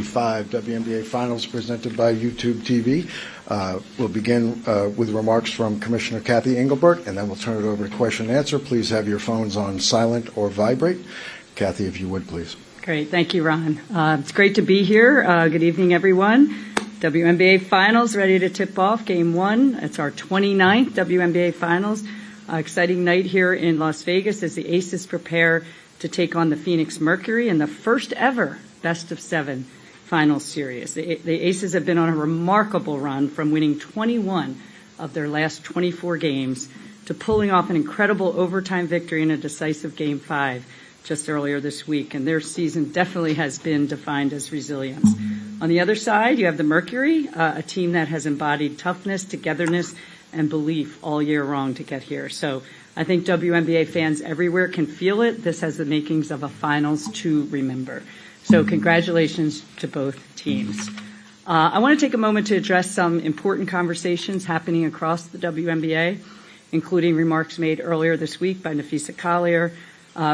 2025 WNBA Finals presented by YouTube TV. We'll begin with remarks from Commissioner Cathy Engelbert, and then we'll turn it over to question and answer. Please have your phones on silent or vibrate. Cathy, if you would, please. Great. Thank you, Ron. It's great to be here. Good evening, everyone. WNBA Finals ready to tip off Game 1. It's our 29th WNBA Finals. Exciting night here in Las Vegas as the Aces prepare to take on the Phoenix Mercury in the first ever best-of-7 Finals series. The Aces have been on a remarkable run from winning 21 of their last 24 games to pulling off an incredible overtime victory in a decisive Game 5 just earlier this week, and their season definitely has been defined as resilience. On the other side, you have the Mercury, a team that has embodied toughness, togetherness, and belief all year long to get here. So I think WNBA fans everywhere can feel it. This has the makings of a finals to remember. So congratulations to both teams. I want to take a moment to address some important conversations happening across the WNBA, including remarks made earlier this week by Napheesa Collier.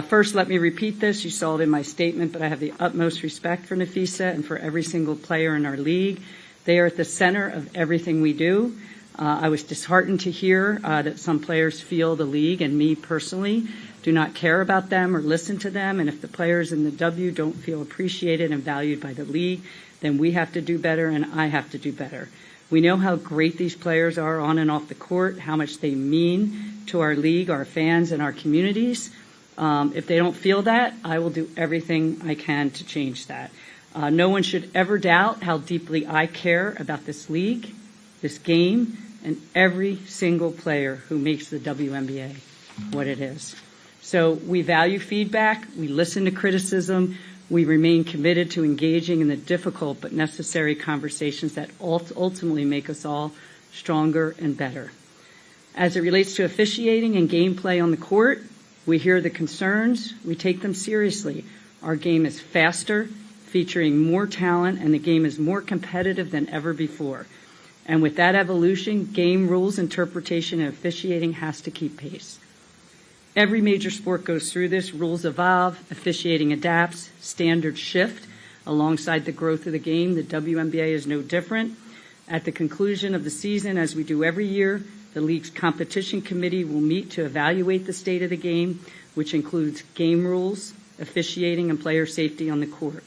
First, let me repeat this. You saw it in my statement, but I have the utmost respect for Napheesa and for every single player in our league. They are at the center of everything we do. I was disheartened to hear that some players feel the league and me personally do not care about them or listen to them. And if the players in the W don't feel appreciated and valued by the league, then we have to do better and I have to do better. We know how great these players are on and off the court, how much they mean to our league, our fans, and our communities. If they don't feel that, I will do everything I can to change that. No one should ever doubt how deeply I care about this league, this game, and every single player who makes the WNBA what it is. So we value feedback, we listen to criticism, we remain committed to engaging in the difficult but necessary conversations that ultimately make us all stronger and better. As it relates to officiating and gameplay on the court, we hear the concerns, we take them seriously. Our game is faster, featuring more talent, and the game is more competitive than ever before. And with that evolution, game rules, interpretation, and officiating has to keep pace. Every major sport goes through this. Rules evolve, officiating adapts, standards shift. Alongside the growth of the game, the WNBA is no different. At the conclusion of the season, as we do every year, the league's competition committee will meet to evaluate the state of the game, which includes game rules, officiating, and player safety on the court.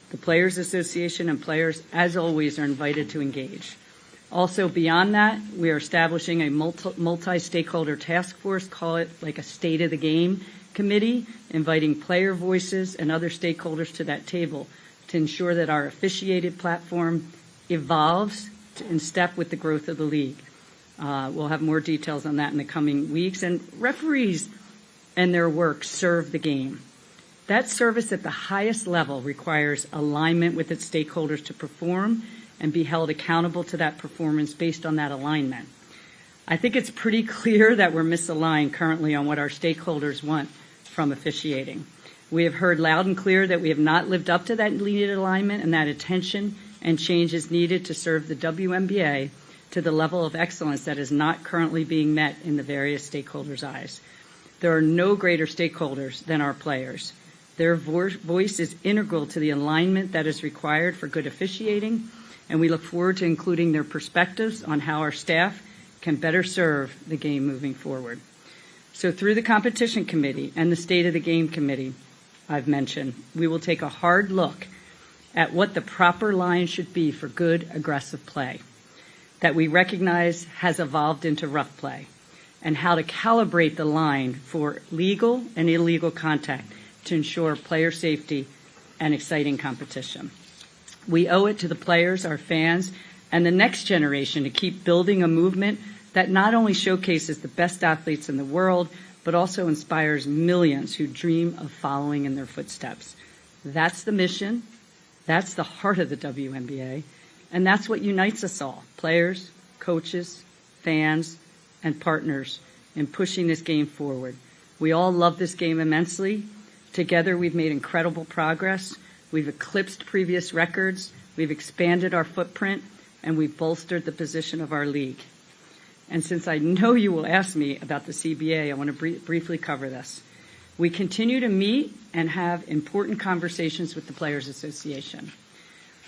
The Players Association and players, as always, are invited to engage. Also, beyond that, we are establishing a multi-stakeholder task force, call it like a state of the game committee, inviting player voices and other stakeholders to that table to ensure that our officiated platform evolves in step with the growth of the league. We'll have more details on that in the coming weeks. And referees and their work serve the game. That service at the highest level requires alignment with its stakeholders to perform and be held accountable to that performance based on that alignment. I think it's pretty clear that we're misaligned currently on what our stakeholders want from officiating. We have heard loud and clear that we have not lived up to that needed alignment, and that attention and change is needed to serve the WNBA to the level of excellence that is not currently being met in the various stakeholders' eyes. There are no greater stakeholders than our players. Their voice is integral to the alignment that is required for good officiating, and we look forward to including their perspectives on how our staff can better serve the game moving forward. So through the competition committee and the state of the game committee I've mentioned, we will take a hard look at what the proper line should be for good, aggressive play that we recognize has evolved into rough play, and how to calibrate the line for legal and illegal contact to ensure player safety and exciting competition. We owe it to the players, our fans, and the next generation to keep building a movement that not only showcases the best athletes in the world, but also inspires millions who dream of following in their footsteps. That's the mission. That's the heart of the WNBA. And that's what unites us all, players, coaches, fans, and partners, in pushing this game forward. We all love this game immensely. Together, we've made incredible progress. We've eclipsed previous records. We've expanded our footprint, and we've bolstered the position of our league. And since I know you will ask me about the CBA, I want to briefly cover this. We continue to meet and have important conversations with the Players Association.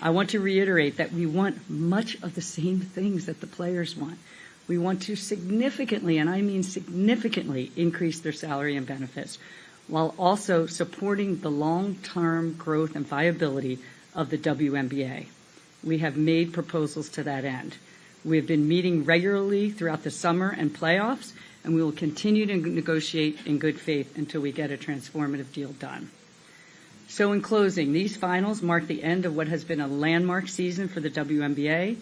I want to reiterate that we want much of the same things that the players want. We want to significantly, and I mean significantly, increase their salary and benefits, while also supporting the long-term growth and viability of the WNBA. We have made proposals to that end. We have been meeting regularly throughout the summer and playoffs, and we will continue to negotiate in good faith until we get a transformative deal done. So in closing, these finals mark the end of what has been a landmark season for the WNBA,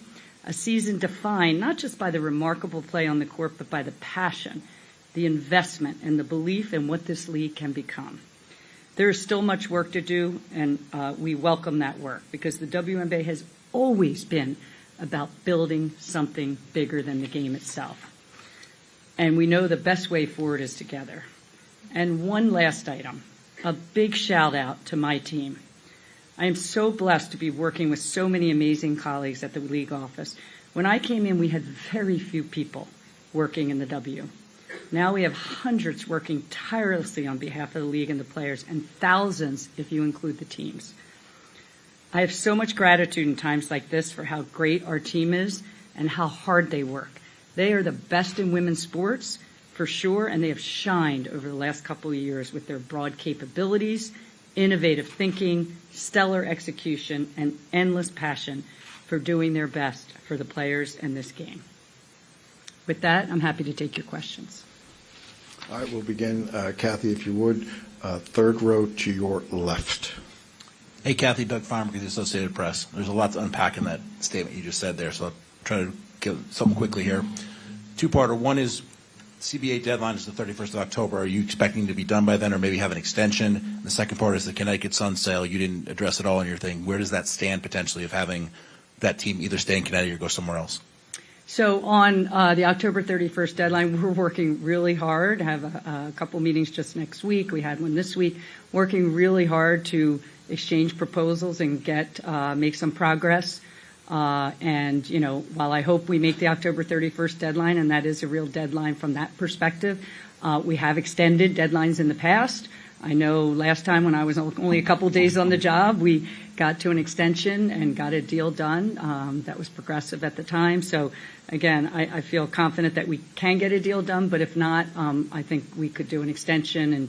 a season defined not just by the remarkable play on the court, but by the passion, the investment, and the belief in what this league can become. There is still much work to do, and we welcome that work because the WNBA has always been about building something bigger than the game itself. And we know the best way forward is together. And one last item, a big shout out to my team. I am so blessed to be working with so many amazing colleagues at the league office. When I came in, we had very few people working in the W. Now we have hundreds working tirelessly on behalf of the league and the players, and thousands if you include the teams. I have so much gratitude in times like this for how great our team is and how hard they work. They are the best in women's sports, for sure, and they have shined over the last couple of years with their broad capabilities, innovative thinking, stellar execution, and endless passion for doing their best for the players and this game. With that, I'm happy to take your questions. All right, we'll begin. Cathy, if you would, third row to your left. Hey, Cathy, Doug Farmer with the Associated Press. There's a lot to unpack in that statement you just said there, so I'll try to give something quickly here. Two-parter. One is CBA deadline is the 31st of October. Are you expecting to be done by then or maybe have an extension? And the second part is the Connecticut Sun sale. You didn't address it all in your thing. Where does that stand potentially of having that team either stay in Connecticut or go somewhere else? So on the October 31st deadline, we're working really hard. I have a couple meetings just next week. We had one this week. Working really hard to exchange proposals and make some progress. And, you know, while I hope we make the October 31st deadline, and that is a real deadline from that perspective, we have extended deadlines in the past. I know last time when I was only a couple days on the job, we got to an extension and got a deal done that was progressive at the time. So, again, I feel confident that we can get a deal done, but if not, I think we could do an extension. And,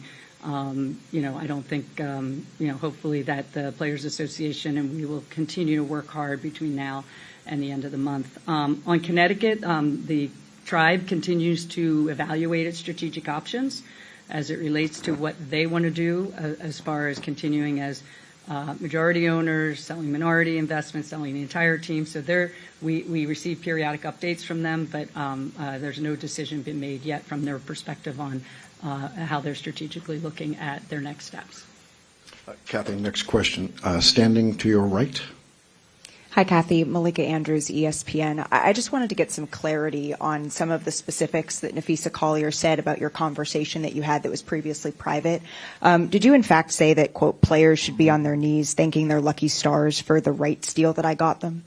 you know, I don't think, you know, hopefully that the Players Association and we will continue to work hard between now and the end of the month. On Connecticut, the tribe continues to evaluate its strategic options as it relates to what they want to do as far as continuing as majority owners, selling minority investments, selling the entire team. So we receive periodic updates from them, but there's no decision been made yet from their perspective on how they're strategically looking at their next steps. Cathy, next question. Standing to your right. Hi, Cathy. Malika Andrews, ESPN. I just wanted to get some clarity on some of the specifics that Nafisa Collier said about your conversation that you had that was previously private. Did you in fact say that, quote, players should be on their knees thanking their lucky stars for the rights deal that I got them?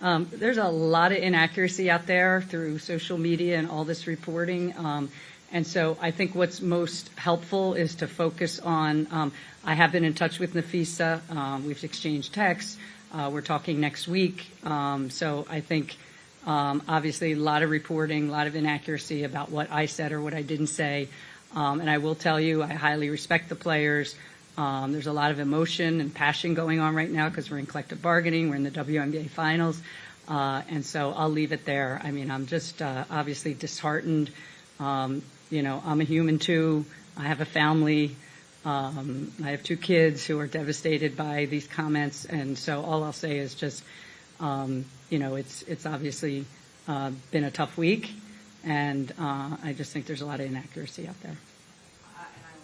There's a lot of inaccuracy out there through social media and all this reporting. And so I think what's most helpful is to focus on, I have been in touch with Nafisa. We've exchanged texts. We're talking next week. So I think, obviously, a lot of reporting, a lot of inaccuracy about what I said or what I didn't say. And I will tell you, I highly respect the players. There's a lot of emotion and passion going on right now because we're in collective bargaining. We're in the WNBA Finals. And so I'll leave it there. I mean, I'm just obviously disheartened. You know, I'm a human too. I have a family. I have two kids who are devastated by these comments, and so all I'll say is just, you know, it's obviously been a tough week, and I just think there's a lot of inaccuracy out there.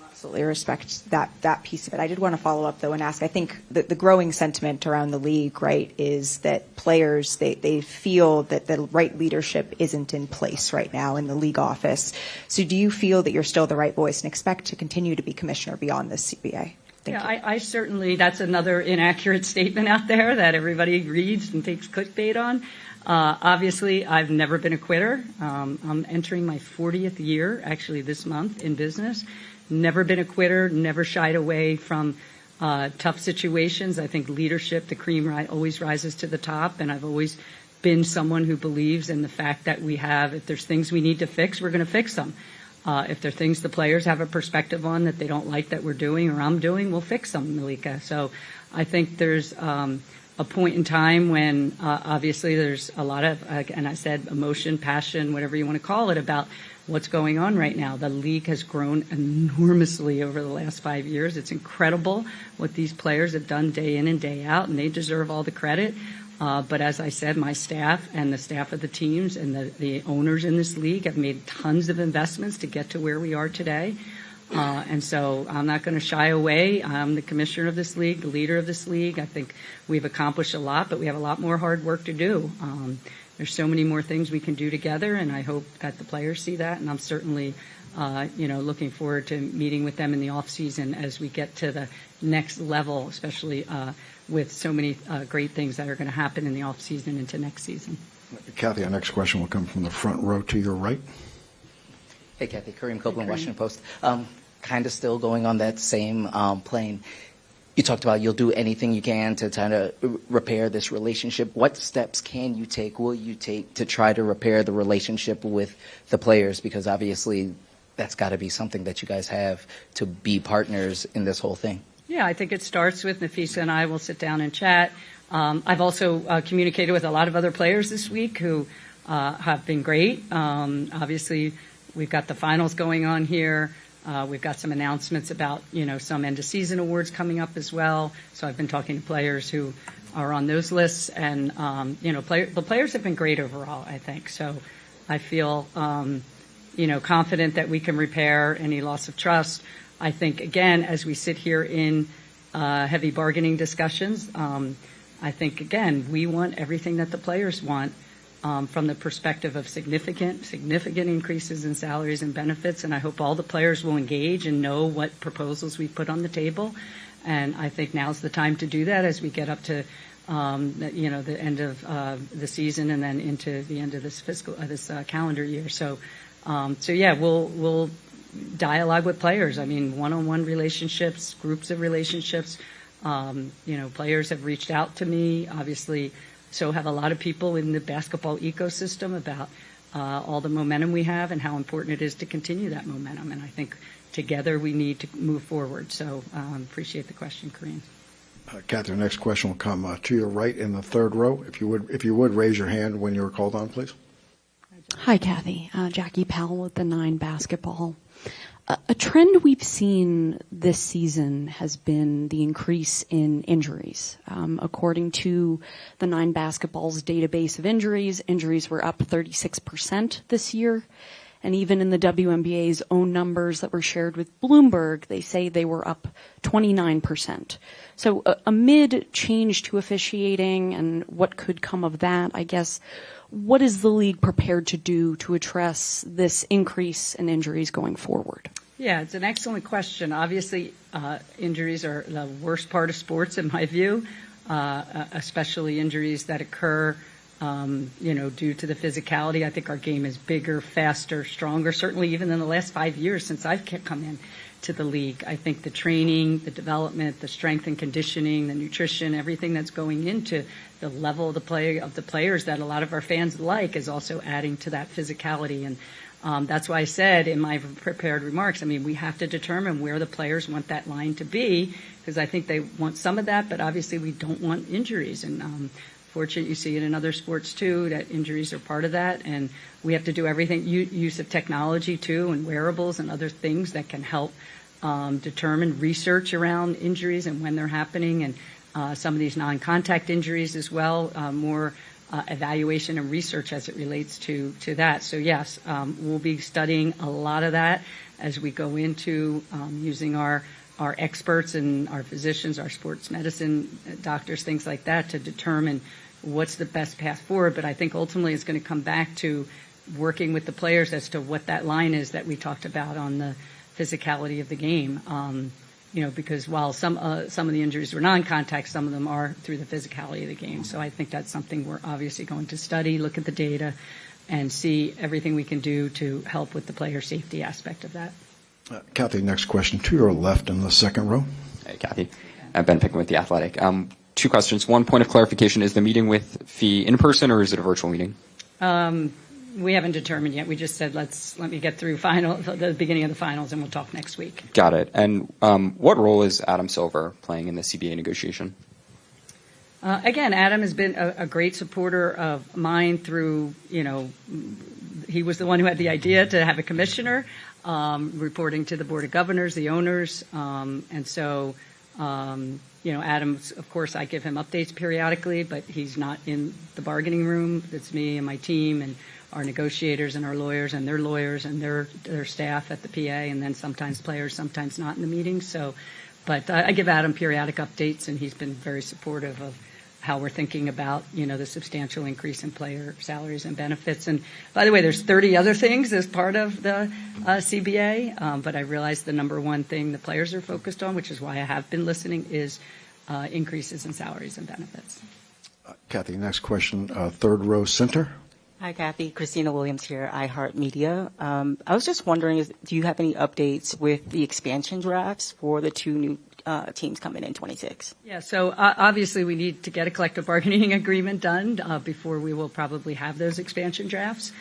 Absolutely respect that piece of it. I did want to follow up, though, and ask, I think that the growing sentiment around the league, right, is that players, they feel that the right leadership isn't in place right now in the league office. So do you feel that you're still the right voice and expect to continue to be commissioner beyond this CBA? I certainly, that's another inaccurate statement out there that everybody reads and takes clickbait on. Obviously, I've never been a quitter. I'm entering my 40th year, actually, this month in business. Never been a quitter, never shied away from tough situations. I think leadership, the cream always rises to the top, and I've always been someone who believes in the fact that if there's things we need to fix, we're going to fix them. If there are things the players have a perspective on that they don't like that we're doing or I'm doing, we'll fix them, Malika. So I think there's a point in time when obviously there's a lot of, and I said emotion, passion, whatever you want to call it, about what's going on right now. The league has grown enormously over the last 5 years. It's incredible what these players have done day in and day out, and they deserve all the credit. But as I said, my staff and the staff of the teams and the owners in this league have made tons of investments to get to where we are today. And so I'm not going to shy away. I'm the commissioner of this league, the leader of this league. I think we've accomplished a lot, but we have a lot more hard work to do. There's so many more things we can do together, and I hope that the players see that. And I'm certainly, looking forward to meeting with them in the off season as we get to the next level, especially with so many great things that are going to happen in the off season into next season. Cathy, our next question will come from the front row to your right. Hey, Cathy. Kareem Copeland, Washington Post. Kind of still going on that same plane. You talked about you'll do anything you can to try to repair this relationship. What steps will you take to try to repair the relationship with the players? Because obviously that's got to be something that you guys have to be partners in this whole thing. Yeah, I think it starts with Nafisa and I will sit down and chat. I've also communicated with a lot of other players this week who have been great. Obviously, we've got the finals going on here. We've got some announcements about, some end-of-season awards coming up as well. So I've been talking to players who are on those lists. And, the players have been great overall, I think. So I feel, confident that we can repair any loss of trust. I think, again, as we sit here in heavy bargaining discussions, I think, again, we want everything that the players want. From the perspective of significant increases in salaries and benefits, and I hope all the players will engage and know what proposals we put on the table. And I think now's the time to do that as we get up to, the end of the season and then into the end of this calendar year. So we'll dialogue with players. I mean, one-on-one relationships, groups of relationships. Players have reached out to me, obviously. So have a lot of people in the basketball ecosystem about all the momentum we have and how important it is to continue that momentum. And I think together we need to move forward. So appreciate the question, Kareem. Cathy, our next question will come to your right in the third row. If you would raise your hand when you're called on, please. Hi, Cathy. Jackie Powell with the 9 Basketball. A trend we've seen this season has been the increase in injuries. According to the 9 Basketball's database of injuries were up 36% this year. And even in the WNBA's own numbers that were shared with Bloomberg, they say they were up 29%. So amid change to officiating and what could come of that, I guess, what is the league prepared to do to address this increase in injuries going forward? Yeah, it's an excellent question. Obviously, injuries are the worst part of sports, in my view, especially injuries that occur, due to the physicality. I think our game is bigger, faster, stronger, certainly even in the last 5 years since I've come in to the league. I think the training, the development, the strength and conditioning, the nutrition, everything that's going into the level of the players that a lot of our fans like is also adding to that physicality. And that's why I said in my prepared remarks, we have to determine where the players want that line to be, because I think they want some of that, but obviously we don't want injuries. And fortunately, you see it in other sports too, that injuries are part of that. And we have to do everything, use of technology too, and wearables and other things that can help determine research around injuries and when they're happening, and some of these non-contact injuries as well, more evaluation and research as it relates to that. So yes, we'll be studying a lot of that as we go into using our experts and our physicians, our sports medicine doctors, things like that, to determine what's the best path forward. But I think ultimately it's going to come back to working with the players as to what that line is that we talked about on the physicality of the game. Because while some of the injuries were non-contact, some of them are through the physicality of the game. So I think that's something we're obviously going to study, look at the data, and see everything we can do to help with the player safety aspect of that. Cathy, next question to your left in the second row. Hey, Cathy. Ben Pickman with The Athletic. Two questions. One, point of clarification, is the meeting with FEE in person or is it a virtual meeting? We haven't determined yet. We just said let me get through the beginning of the finals, and we'll talk next week. Got it. And what role is Adam Silver playing in the CBA negotiation? Again, Adam has been a great supporter of mine through, he was the one who had the idea to have a commissioner reporting to the Board of Governors, the owners. And so, Adam, of course, I give him updates periodically, but he's not in the bargaining room. It's me and my team and our negotiators and our lawyers and their lawyers and their staff at the PA, and then sometimes players, sometimes not in the meetings. So, but I give Adam periodic updates, and he's been very supportive of how we're thinking about, the substantial increase in player salaries and benefits. And by the way, there's 30 other things as part of the CBA, but I realize the number one thing the players are focused on, which is why I have been listening, is increases in salaries and benefits. Cathy, next question, third row center. Hi, Cathy. Christina Williams here, iHeartMedia. I was just wondering, do you have any updates with the expansion drafts for the two new teams coming in 26? Yeah, so obviously we need to get a collective bargaining agreement done before we will probably have those expansion drafts,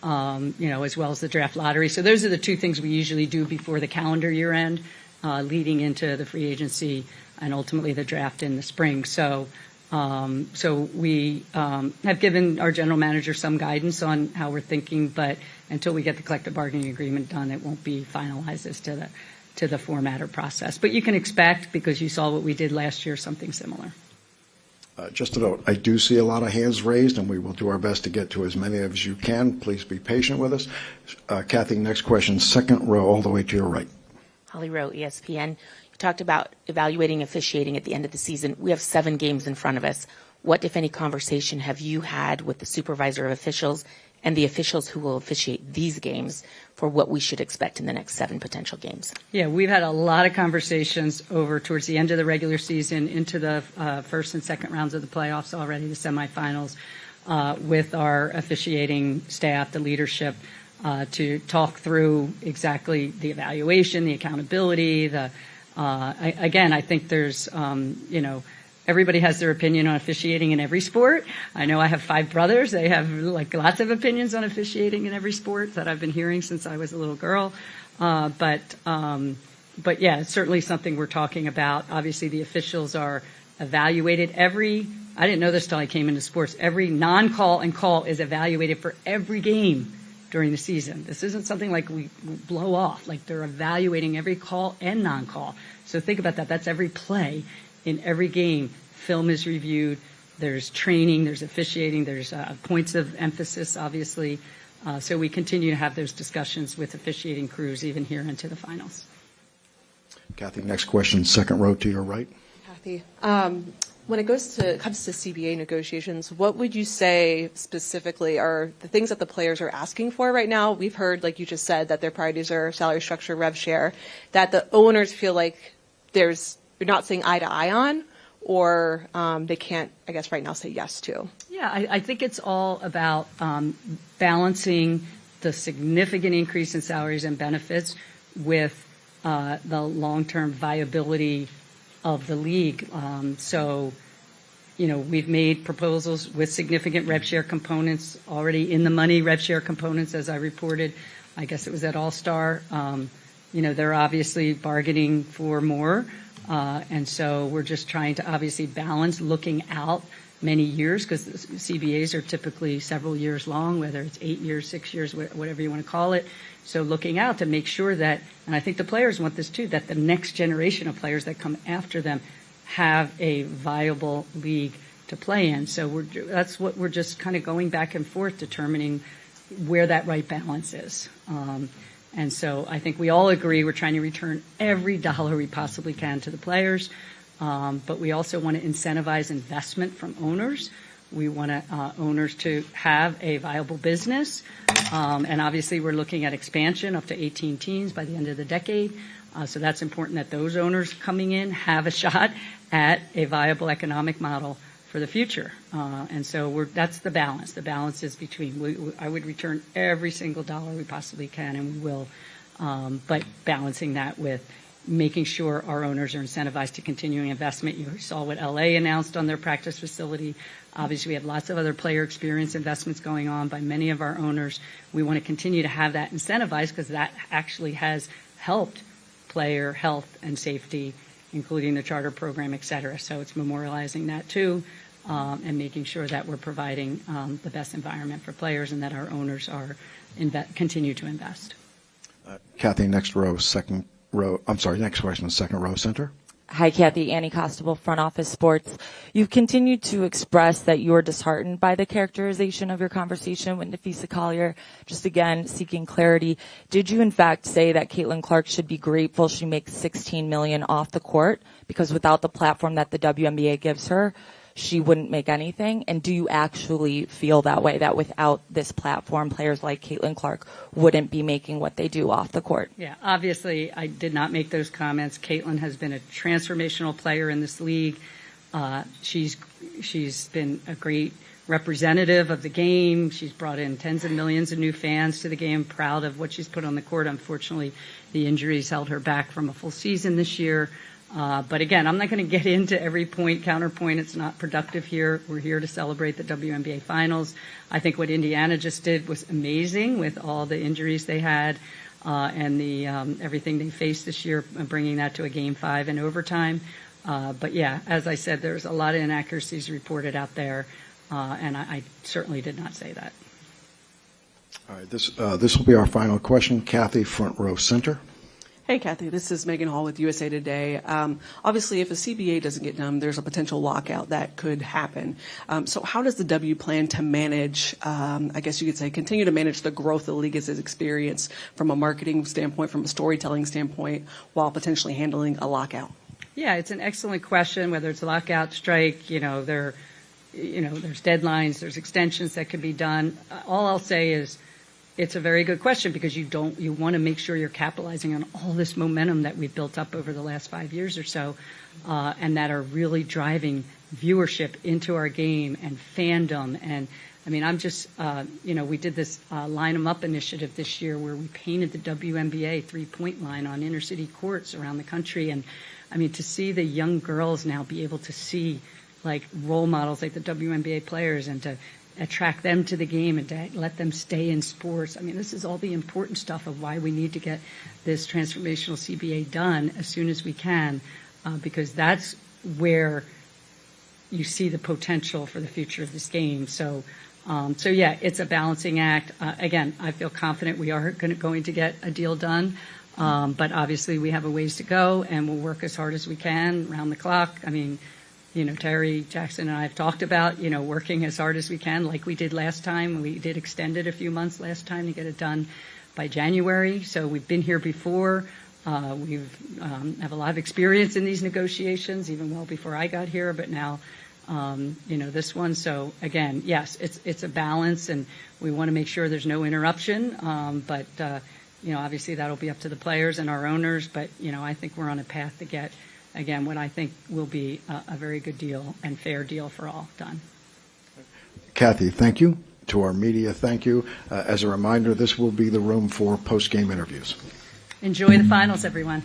as well as the draft lottery. So those are the two things we usually do before the calendar year end, leading into the free agency and ultimately the draft in the spring. So we have given our general manager some guidance on how we're thinking, but until we get the collective bargaining agreement done, it won't be finalized as to the format or process. But you can expect, because you saw what we did last year, something similar. Just a note, I do see a lot of hands raised, and we will do our best to get to as many as you can. Please be patient with us. Cathy, next question, second row all the way to your right. Holly Rowe, ESPN. You talked about evaluating officiating at the end of the season. We have 7 games in front of us. What, if any, conversation have you had with the supervisor of officials and the officials who will officiate these games for what we should expect in the next 7 potential games? Yeah, we've had a lot of conversations over towards the end of the regular season, into the first and second rounds of the playoffs already, the semifinals, with our officiating staff, the leadership, to talk through exactly the evaluation, the accountability, again, I think there's, everybody has their opinion on officiating in every sport. I know I have 5 brothers. They have lots of opinions on officiating in every sport that I've been hearing since I was a little girl. But yeah, it's certainly something we're talking about. Obviously, the officials are evaluated I didn't know this till I came into sports. Every non-call and call is evaluated for every game during the season. This isn't something like we blow off. They're evaluating every call and non-call. So think about that. That's every play in every game. Film is reviewed. There's training. There's officiating. There's points of emphasis, obviously. So we continue to have those discussions with officiating crews even here into the finals. Cathy, next question, second row to your right. Cathy, when it comes to CBA negotiations, what would you say specifically are the things that the players are asking for right now? We've heard, like you just said, that their priorities are salary structure, rev share, that the owners feel like you're not saying eye to eye on, or they can't, I guess, right now say yes to. Yeah, I think it's all about balancing the significant increase in salaries and benefits with the long-term viability of the league. So, we've made proposals with significant rev share components already in the money, rev share components, as I reported. I guess it was at All-Star. They're obviously bargaining for more. And so we're just trying to obviously balance looking out many years, because CBAs are typically several years long, whether it's 8 years, 6 years, whatever you want to call it. So looking out to make sure that, and I think the players want this too, that the next generation of players that come after them have a viable league to play in. So that's what we're just kind of going back and forth, determining where that right balance is. And so I think we all agree we're trying to return every dollar we possibly can to the players, but we also want to incentivize investment from owners. We want owners to have a viable business, and obviously we're looking at expansion up to 18 teams by the end of the decade. So that's important that those owners coming in have a shot at a viable economic model for the future. And so that's the balance. The balance is between, I would return every single dollar we possibly can, and we will, but balancing that with making sure our owners are incentivized to continuing investment. You saw what LA announced on their practice facility. Obviously, we have lots of other player experience investments going on by many of our owners. We want to continue to have that incentivized because that actually has helped player health and safety, including the charter program, et cetera. So it's memorializing that too, and making sure that we're providing the best environment for players and that our owners are continue to invest. Cathy, next row, second row. I'm sorry, next question, second row center. Hi, Cathy. Annie Costable, Front Office Sports. You've continued to express that you're disheartened by the characterization of your conversation with Nafisa Collier. Just again, seeking clarity. Did you in fact say that Caitlin Clark should be grateful she makes $16 million off the court because without the platform that the WNBA gives her, she wouldn't make anything? And do you actually feel that way, that without this platform, players like Caitlin Clark wouldn't be making what they do off the court? Yeah, obviously, I did not make those comments. Caitlin has been a transformational player in this league. She's been a great representative of the game. She's brought in tens of millions of new fans to the game, proud of what she's put on the court. Unfortunately, the injuries held her back from a full season this year. But again, I'm not going to get into every point, counterpoint. It's not productive here. We're here to celebrate the WNBA Finals. I think what Indiana just did was amazing with all the injuries they had and the everything they faced this year, bringing that to a Game 5 in overtime. But yeah, as I said, there's a lot of inaccuracies reported out there, and I certainly did not say that. All right, this will be our final question. Cathy, front row center. Hey, Cathy, this is Megan Hall with USA Today. Obviously, if a CBA doesn't get done, there's a potential lockout that could happen. So how does the W plan to manage, I guess you could say, continue to manage the growth the league has experienced from a marketing standpoint, from a storytelling standpoint, while potentially handling a lockout? Yeah, it's an excellent question, whether it's a lockout, strike, there's deadlines, there's extensions that could be done. All I'll say is, it's a very good question because you want to make sure you're capitalizing on all this momentum that we've built up over the last 5 years or so, and that are really driving viewership into our game and fandom. And I mean, I'm just, we did this Line 'em Up initiative this year where we painted the WNBA 3-point line on inner city courts around the country. And I mean, to see the young girls now be able to see like role models like the WNBA players and to attract them to the game and to let them stay in sports. I mean, this is all the important stuff of why we need to get this transformational CBA done as soon as we can, because that's where you see the potential for the future of this game. So yeah, it's a balancing act. Again, I feel confident we are going to get a deal done, but obviously we have a ways to go, and we'll work as hard as we can around the clock. I mean, Terry Jackson and I have talked about, working as hard as we can, like we did last time. We did extend it a few months last time to get it done by January. So we've been here before. We've have a lot of experience in these negotiations, even well before I got here. But now, this one. So again, yes, it's a balance, and we want to make sure there's no interruption. But obviously that'll be up to the players and our owners. But I think we're on a path to get, again, what I think will be a very good deal and fair deal for all done. Cathy, thank you. To our media, thank you. As a reminder, this will be the room for post-game interviews. Enjoy the finals, everyone.